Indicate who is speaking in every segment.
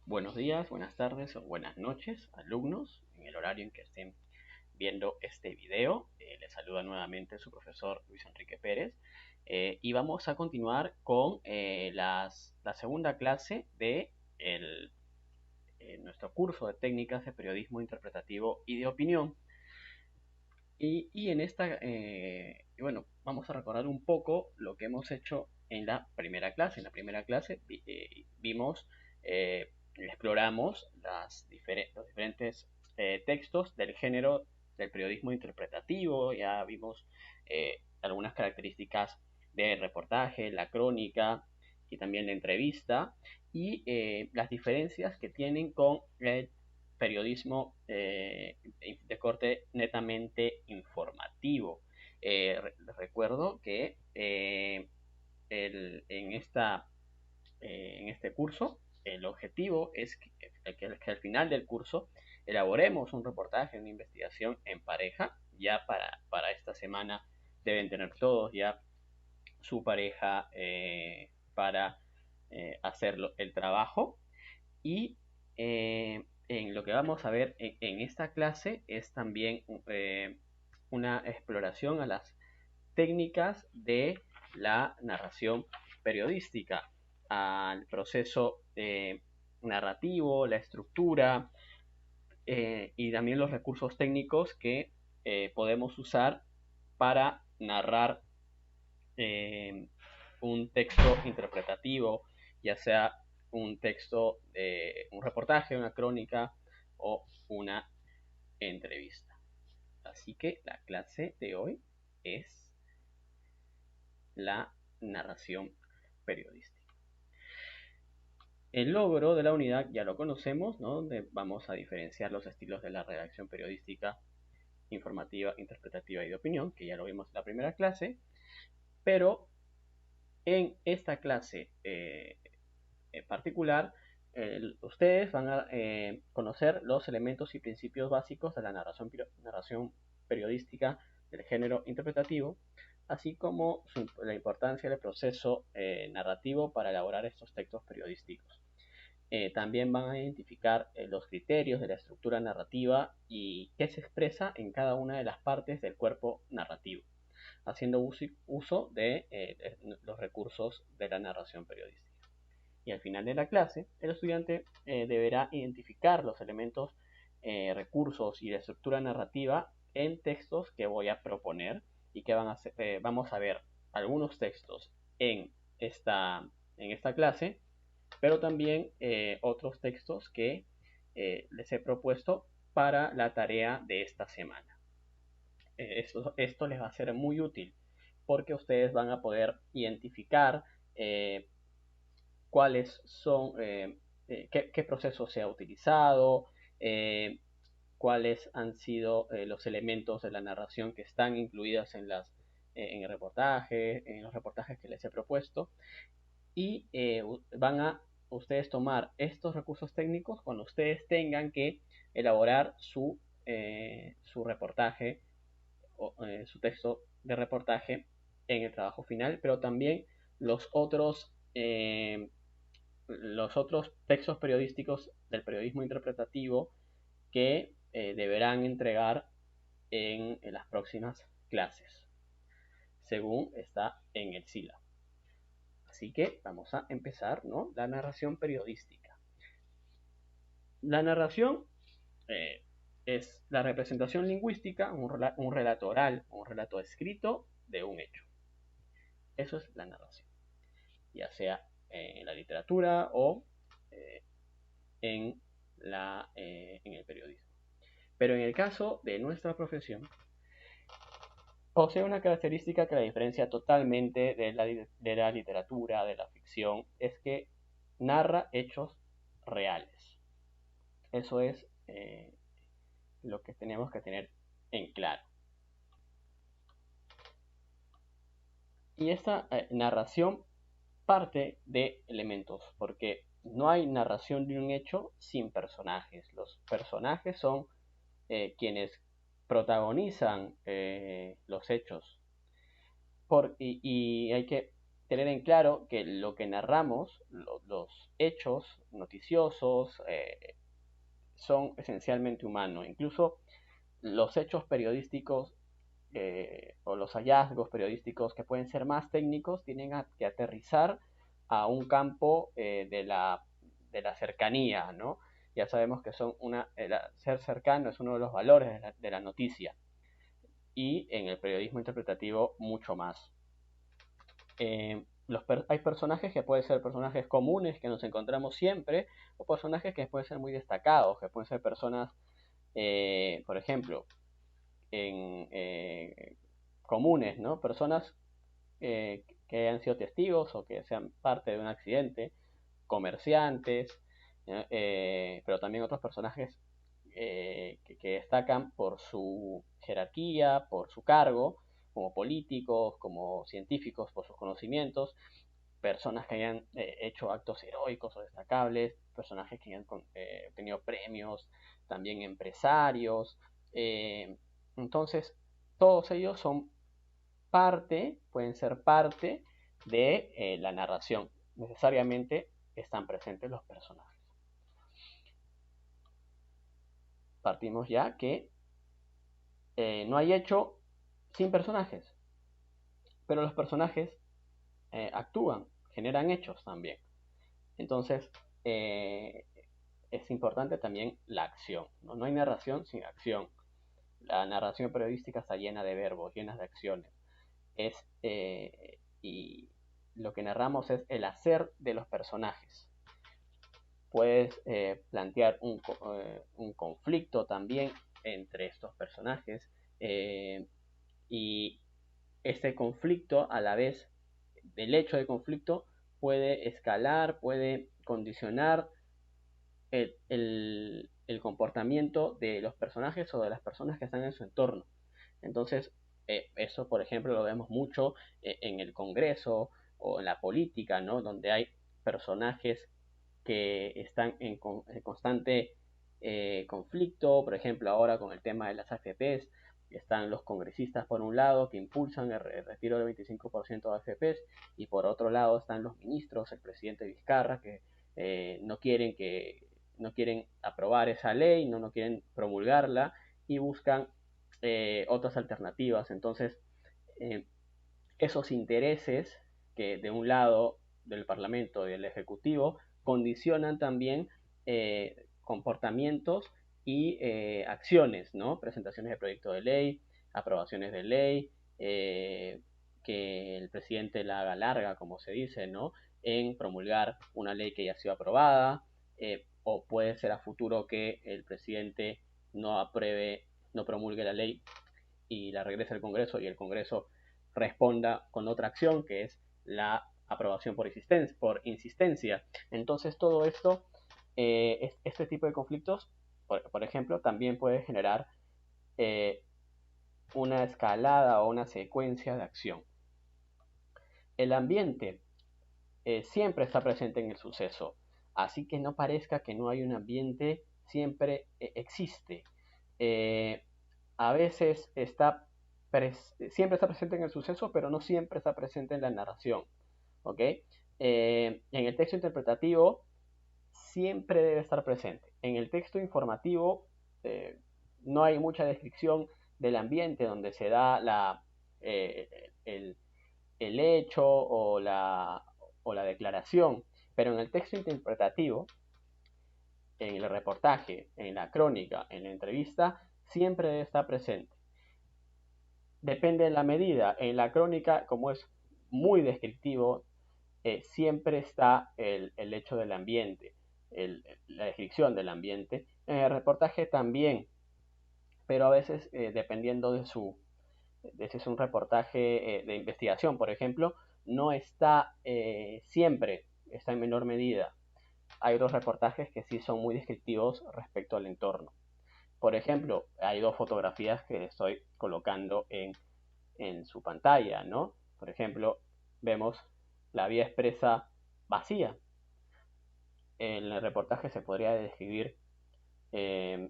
Speaker 1: Buenos días, buenas tardes o buenas noches, alumnos, en el horario en que estén viendo este video. Les saluda nuevamente su profesor Luis Enrique Pérez y vamos a continuar con la segunda clase de nuestro curso de técnicas de periodismo interpretativo y de opinión. Y en esta, bueno, vamos a recordar un poco lo que hemos hecho en la primera clase. En la primera clase vimos, exploramos los diferentes textos del género del periodismo interpretativo. Ya vimos algunas características de reportaje, la crónica y también la entrevista y las diferencias que tienen con el periodismo de corte netamente informativo. Recuerdo que en este curso el objetivo es que al final del curso elaboremos un reportaje, una investigación en pareja. Ya para esta semana deben tener todos ya su pareja para hacer el trabajo. Y en lo que vamos a ver en esta clase es también una exploración a las técnicas de la narración periodística, al proceso narrativo, la estructura y también los recursos técnicos que podemos usar para narrar un texto interpretativo, ya sea un texto de un reportaje, una crónica o una entrevista. Así que la clase de hoy es la narración periodística. El logro de la unidad ya lo conocemos, ¿no? Donde vamos a diferenciar los estilos de la redacción periodística, informativa, interpretativa y de opinión, que ya lo vimos en la primera clase. Pero en esta clase en particular, ustedes van a conocer los elementos y principios básicos de la narración periodística del género interpretativo, así como la importancia del proceso narrativo para elaborar estos textos periodísticos. También van a identificar los criterios de la estructura narrativa y qué se expresa en cada una de las partes del cuerpo narrativo, haciendo uso de los recursos de la narración periodística. Y al final de la clase, el estudiante deberá identificar los elementos, recursos y la estructura narrativa en textos que voy a proponer y que vamos a ver algunos textos en esta clase, pero también otros textos que les he propuesto para la tarea de esta semana. Esto les va a ser muy útil porque ustedes van a poder identificar cuáles son, qué proceso se ha utilizado, cuáles han sido los elementos de la narración que están incluidas en el reportaje, en los reportajes que les he propuesto, y van a ustedes tomar estos recursos técnicos cuando ustedes tengan que elaborar su reportaje o su texto de reportaje en el trabajo final, pero también los otros textos periodísticos del periodismo interpretativo que deberán entregar en las próximas clases, según está en el sílabo. Así que vamos a empezar, ¿no? La narración periodística. La narración es la representación lingüística, un relato oral, un relato escrito de un hecho. Eso es la narración, ya sea en la literatura o en el periodismo. Pero en el caso de nuestra profesión, posee una característica que la diferencia totalmente de la literatura, de la ficción, es que narra hechos reales. Eso es lo que tenemos que tener en claro. Y esta narración parte de elementos, porque no hay narración de un hecho sin personajes. Los personajes son quienes protagonizan los hechos. Y hay que tener en claro que lo que narramos, los hechos noticiosos, son esencialmente humanos. Incluso los hechos periodísticos o los hallazgos periodísticos que pueden ser más técnicos tienen que aterrizar a un campo de la cercanía, ¿no? Ya sabemos que ser cercano es uno de los valores de la noticia, y en el periodismo interpretativo mucho más. Hay personajes que pueden ser personajes comunes que nos encontramos siempre, o personajes que pueden ser muy destacados, que pueden ser personas, por ejemplo, comunes, ¿no? Personas que hayan sido testigos o que sean parte de un accidente, comerciantes, pero también otros personajes que destacan por su jerarquía, por su cargo, como políticos, como científicos, por sus conocimientos, personas que hayan hecho actos heroicos o destacables, personajes que hayan obtenido premios, también empresarios. Entonces, todos ellos pueden ser parte de la narración. Necesariamente están presentes los personajes. Partimos ya que no hay hecho sin personajes, pero los personajes actúan, generan hechos también. Entonces, es importante también la acción, ¿no? No hay narración sin acción. La narración periodística está llena de verbos, llena de acciones. Y lo que narramos es el hacer de los personajes. Puedes plantear un conflicto también entre estos personajes, y este conflicto, a la vez del hecho de conflicto, puede escalar, puede condicionar el comportamiento de los personajes o de las personas que están en su entorno. Entonces, eso, por ejemplo, lo vemos mucho en el Congreso o en la política, ¿no? Donde hay personajes que están en constante conflicto. Por ejemplo, ahora con el tema de las AFPs, están los congresistas por un lado que impulsan el retiro del 25% de AFPs, y por otro lado están los ministros, el presidente Vizcarra, que no quieren aprobar esa ley, no quieren promulgarla, y buscan otras alternativas. Entonces, eh, esos intereses que de un lado del Parlamento y del Ejecutivo condicionan también comportamientos y acciones, ¿no? Presentaciones de proyecto de ley, aprobaciones de ley, que el presidente la haga larga, como se dice, ¿no? En promulgar una ley que ya ha sido aprobada, o puede ser a futuro que el presidente no apruebe, no promulgue la ley y la regrese al Congreso, y el Congreso responda con otra acción, que es la aprobación por insistencia. Entonces, todo esto, este tipo de conflictos, por ejemplo, también puede generar eh, una escalada o una secuencia de acción. El ambiente siempre está presente en el suceso, así que no parezca que no hay un ambiente, siempre existe. Eh, a veces siempre está presente en el suceso, pero no siempre está presente en la narración. ¿Ok? En el texto interpretativo siempre debe estar presente. En el texto informativo eh, no hay mucha descripción del ambiente donde se da el hecho o la declaración, pero en el texto interpretativo, en el reportaje, en la crónica, en la entrevista, siempre debe estar presente. Depende de la medida. En la crónica, como es muy descriptivo, siempre está el hecho del ambiente, la descripción del ambiente. En el reportaje también, pero a veces dependiendo de si es un reportaje de investigación, por ejemplo, no está siempre, está en menor medida. Hay otros reportajes que sí son muy descriptivos respecto al entorno. Por ejemplo, hay dos fotografías que estoy colocando en su pantalla, ¿no? Por ejemplo, vemos la vía expresa vacía. En el reportaje se podría describir eh,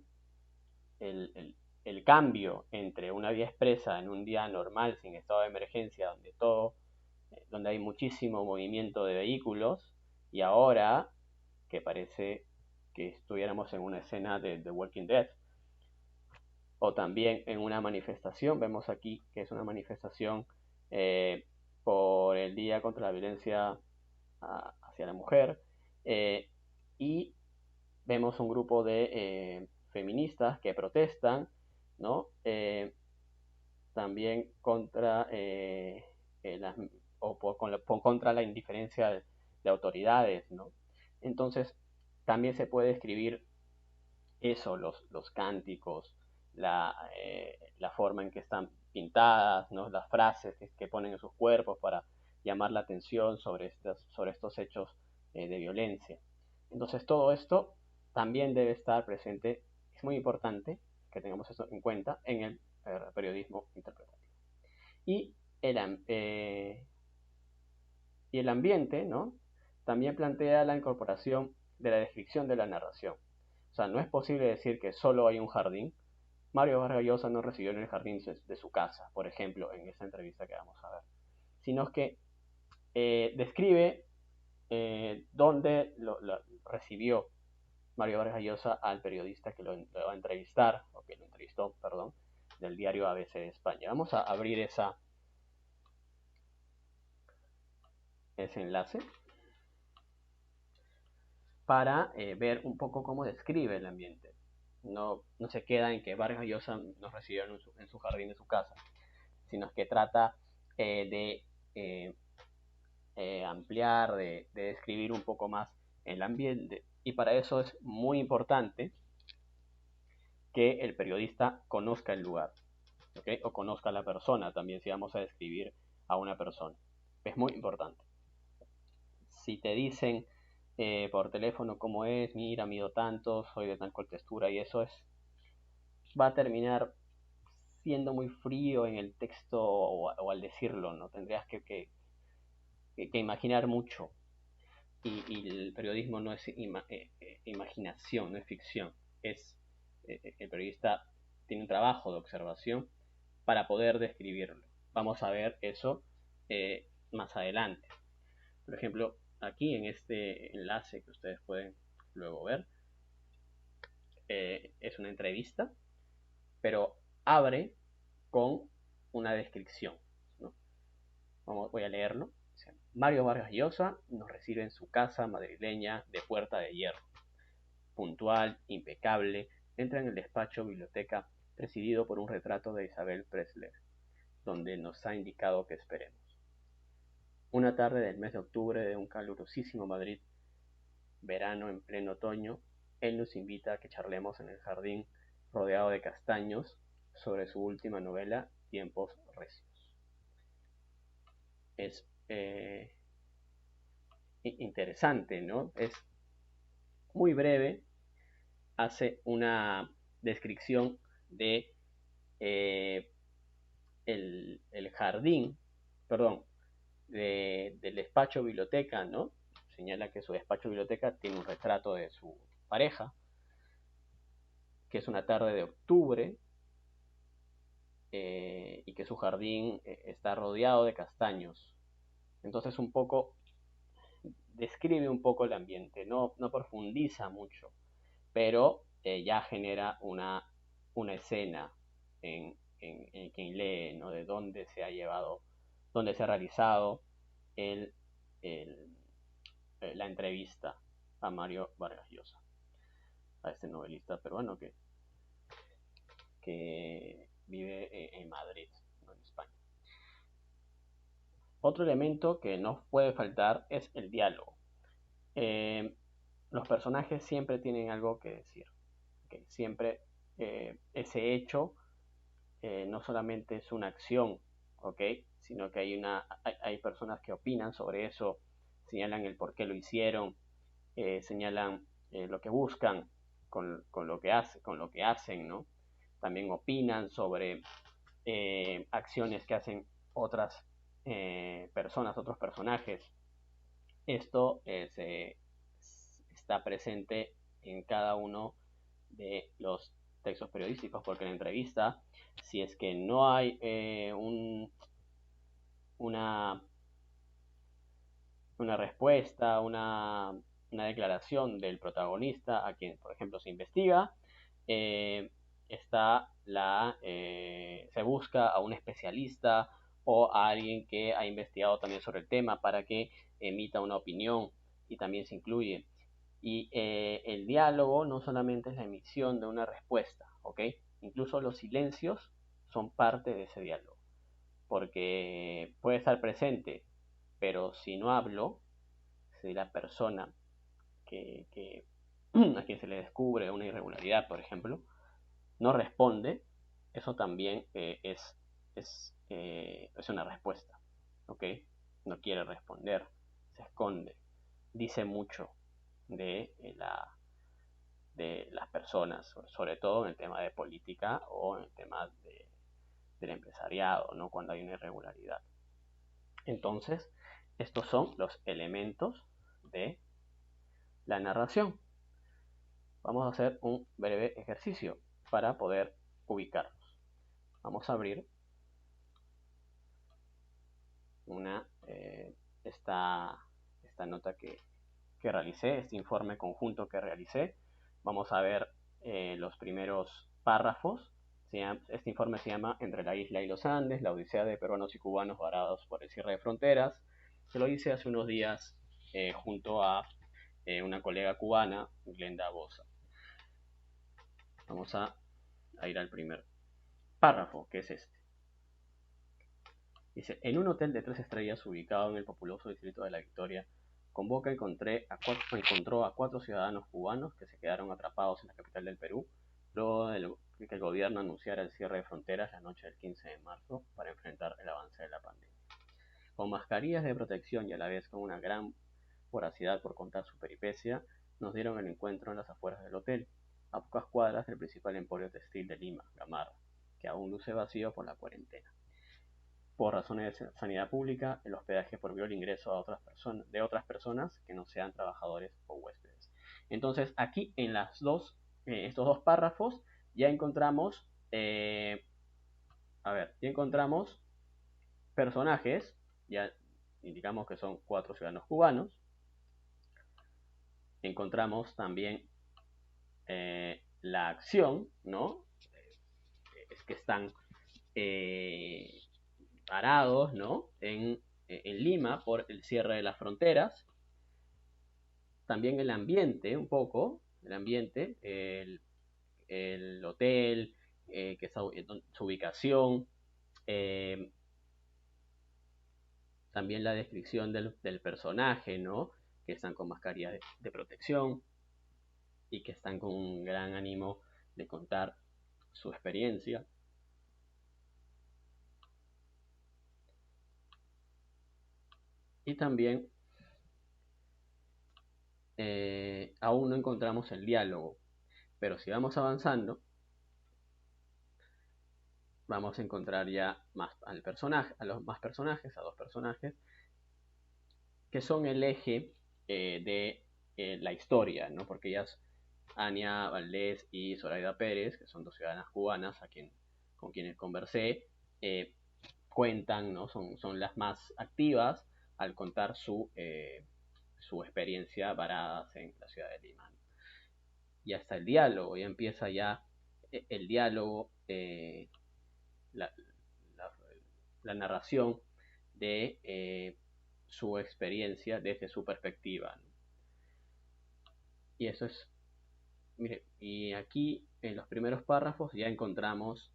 Speaker 1: el cambio entre una vía expresa en un día normal, sin estado de emergencia, donde todo donde hay muchísimo movimiento de vehículos, y ahora que parece que estuviéramos en una escena de The Walking Dead, o también en una manifestación. Vemos aquí que es una manifestación por el Día contra la Violencia hacia la Mujer, y vemos un grupo de feministas que protestan, ¿no? También contra las, contra la indiferencia de autoridades, ¿no? Entonces, también se puede escribir eso, los cánticos, la forma en que están pintadas, ¿no? Las frases que ponen en sus cuerpos para llamar la atención sobre estos hechos de violencia. Entonces todo esto también debe estar presente, es muy importante que tengamos eso en cuenta en el periodismo interpretativo. Y y el ambiente, ¿no? También plantea la incorporación de la descripción de la narración. O sea, no es posible decir que solo hay un jardín. Mario Vargas Llosa no residió en el jardín de su casa, por ejemplo, en esta entrevista que vamos a ver, sino que describe dónde lo recibió Mario Vargas Llosa al periodista que lo va a entrevistar, o que lo entrevistó, perdón, del diario ABC de España. Vamos a abrir ese enlace para ver un poco cómo describe el ambiente. No se queda en que Vargas Llosa nos recibió en su jardín de su casa, sino que trata de ampliar, de describir un poco más el ambiente. Y para eso es muy importante que el periodista conozca el lugar, ¿okay? O conozca a la persona también, si vamos a describir a una persona. Es muy importante. Si te dicen por teléfono cómo es, mira, mido tanto, soy de tal textura, y eso va a terminar siendo muy frío en el texto o al decirlo, ¿no? Tendrías que imaginar mucho. Y el periodismo no es imaginación, no es ficción. El periodista tiene un trabajo de observación para poder describirlo. Vamos a ver eso más adelante. Por ejemplo, aquí en este enlace que ustedes pueden luego ver, es una entrevista, pero abre con una descripción, ¿no? Voy a leerlo. Mario Vargas Llosa nos recibe en su casa madrileña de Puerta de Hierro. Puntual, impecable, entra en el despacho biblioteca presidido por un retrato de Isabel Presley, donde nos ha indicado que esperemos. Una tarde del mes de octubre de un calurosísimo Madrid, verano en pleno otoño, él nos invita a que charlemos en el jardín rodeado de castaños sobre su última novela, Tiempos Recios. Es interesante, ¿no? Es muy breve, hace una descripción de el jardín, perdón, del despacho biblioteca, ¿no? Señala que su despacho biblioteca tiene un retrato de su pareja, que es una tarde de octubre, y que su jardín está rodeado de castaños. Entonces un poco describe un poco el ambiente, no profundiza mucho, pero ya genera una escena en quien lee, ¿no? De dónde se ha llevado, dónde se ha realizado el, el, la entrevista a Mario Vargas Llosa, a este novelista peruano que vive en Madrid, ¿no? En España. Otro elemento que no puede faltar es el diálogo. Los personajes siempre tienen algo que decir. ¿Okay? Siempre ese hecho no solamente es una acción, ¿okay? Sino que hay personas que opinan sobre eso, señalan el por qué lo hicieron, señalan lo que buscan con lo que hacen, ¿no? También opinan sobre acciones que hacen otras personas, otros personajes. Esto está presente en cada uno de los textos periodísticos, porque en la entrevista, si es que no hay una una respuesta, una declaración del protagonista a quien, por ejemplo, se investiga, eh, se busca a un especialista o a alguien que ha investigado también sobre el tema para que emita una opinión y también se incluye. Y el diálogo no solamente es la emisión de una respuesta, ¿ok? Incluso los silencios son parte de ese diálogo, porque puede estar presente, pero si no hablo, si la persona que a quien se le descubre una irregularidad, por ejemplo, no responde, eso también es una respuesta, ¿ok? No quiere responder, se esconde, dice mucho de, de las personas, sobre todo en el tema de política o en el tema del empresariado, ¿no? Cuando hay una irregularidad. Entonces, estos son los elementos de la narración. Vamos a hacer un breve ejercicio para poder ubicarnos. Vamos a abrir esta, esta nota que realicé, este informe conjunto que realicé. Vamos a ver los primeros párrafos. Este informe se llama Entre la isla y los Andes, la odisea de peruanos y cubanos varados por el cierre de fronteras. Se lo hice hace unos días junto a una colega cubana, Glenda Bosa. Vamos a ir al primer párrafo, que es este. Dice, en un hotel de 3 estrellas ubicado en el populoso distrito de La Victoria, Convoca encontró a 4 ciudadanos cubanos que se quedaron atrapados en la capital del Perú, luego de que el gobierno anunciara el cierre de fronteras la noche del 15 de marzo para enfrentar el avance de la pandemia. Con mascarillas de protección y a la vez con una gran voracidad por contar su peripecia, nos dieron el encuentro en las afueras del hotel, a pocas cuadras del principal emporio textil de Lima, Gamarra, que aún luce vacío por la cuarentena. Por razones de sanidad pública, el hospedaje prohibió el ingreso de otras personas que no sean trabajadores o huéspedes. Entonces, aquí en estos dos párrafos ya encontramos, ya encontramos personajes, ya indicamos que son 4 ciudadanos cubanos. Encontramos también la acción, ¿no? Es que están parados, ¿no? En Lima por el cierre de las fronteras. También el ambiente, un poco, el ambiente, el hotel, que está, su ubicación, eh, también la descripción del personaje, ¿no? Que están con mascarilla de protección y que están con un gran ánimo de contar su experiencia. Y también aún no encontramos el diálogo, pero si vamos avanzando, vamos a encontrar ya más al personaje, a los más personajes, a 2 personajes, que son el eje de la historia, ¿no? Porque ellas, Ania Valdés y Zoraida Pérez, que son 2 ciudadanas cubanas con quienes conversé, cuentan, ¿no? Son las más activas al contar su experiencia varadas en la ciudad de Lima. Y hasta el diálogo, ya empieza ya el diálogo, la, la, la narración de su experiencia desde su perspectiva, ¿no? Y eso es, mire, y aquí en los primeros párrafos ya encontramos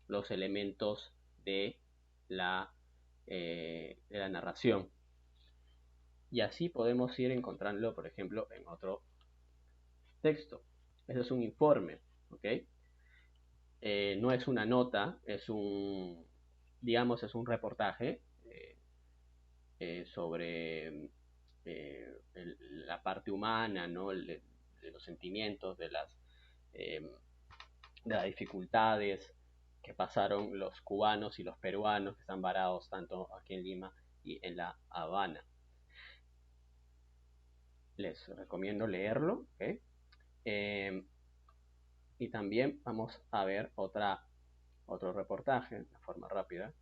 Speaker 1: los elementos de la narración. Y así podemos ir encontrándolo, por ejemplo, en otro texto. Eso es un informe, ¿ok? No es una nota, digamos, es un reportaje sobre la parte humana, ¿no? De los sentimientos, eh, de las dificultades que pasaron los cubanos y los peruanos que están varados tanto aquí en Lima y en La Habana. Les recomiendo leerlo, ¿okay? Y también vamos a ver otro reportaje de forma rápida,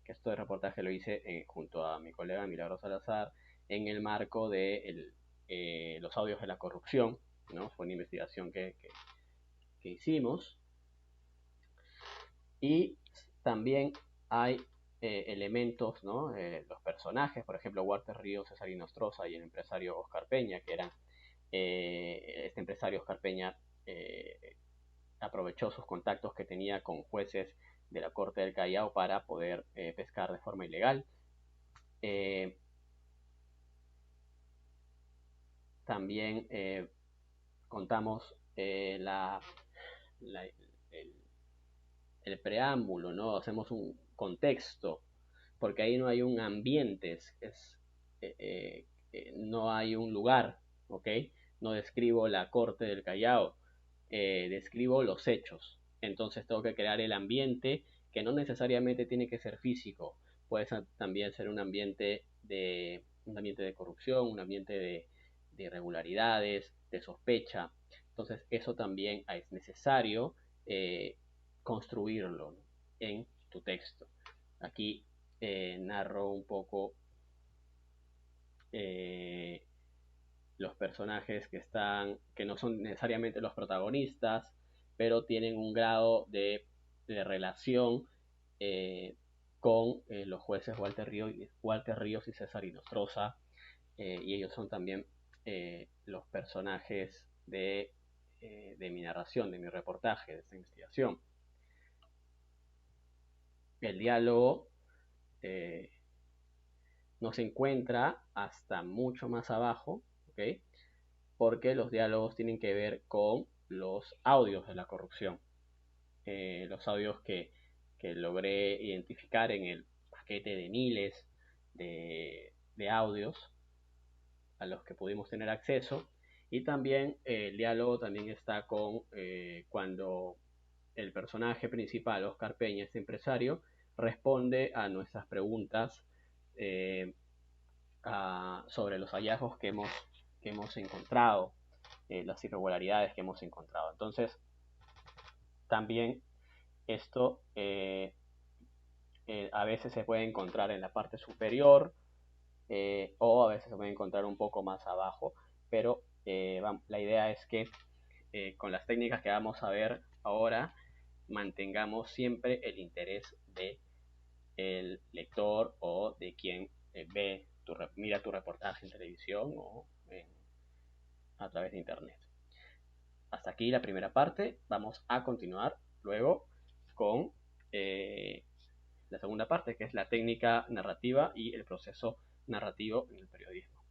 Speaker 1: que este reportaje lo hice junto a mi colega Milagro Salazar en el marco de los audios de la corrupción, ¿no? Fue una investigación que hicimos. Y también hay elementos, ¿no? Los personajes, por ejemplo, Walter Ríos, César Inostroza y el empresario Oscar Peña, que eran, este empresario Oscar Peña aprovechó sus contactos que tenía con jueces de la Corte del Callao para poder pescar de forma ilegal. También contamos el, el preámbulo, ¿no? Hacemos un contexto, porque ahí no hay un ambiente, no hay un lugar, ¿ok? No describo la corte del Callao, describo los hechos. Entonces tengo que crear el ambiente, que no necesariamente tiene que ser físico, puede también ser un ambiente de corrupción, un ambiente de irregularidades, de sospecha. Entonces eso también es necesario construirlo, ¿no? En tu texto. Aquí narro un poco los personajes que no son necesariamente los protagonistas, pero tienen un grado de relación con los jueces Walter Ríos y César Inostroza, y ellos son también los personajes de mi narración, de mi reportaje, de esta investigación. El diálogo no se encuentra hasta mucho más abajo, ¿ok? Porque los diálogos tienen que ver con los audios de la corrupción. Los audios que logré identificar en el paquete de miles de audios a los que pudimos tener acceso. Y también el diálogo también está con cuando el personaje principal, Oscar Peña, este empresario, responde a nuestras preguntas sobre los hallazgos que hemos encontrado, las irregularidades que hemos encontrado. Entonces, también esto a veces se puede encontrar en la parte superior o a veces se puede encontrar un poco más abajo, pero la idea es que con las técnicas que vamos a ver ahora mantengamos siempre el interés del lector o de quien mira tu reportaje en televisión o a través de internet. Hasta aquí la primera parte. Vamos a continuar luego con la segunda parte, que es la técnica narrativa y el proceso narrativo en el periodismo.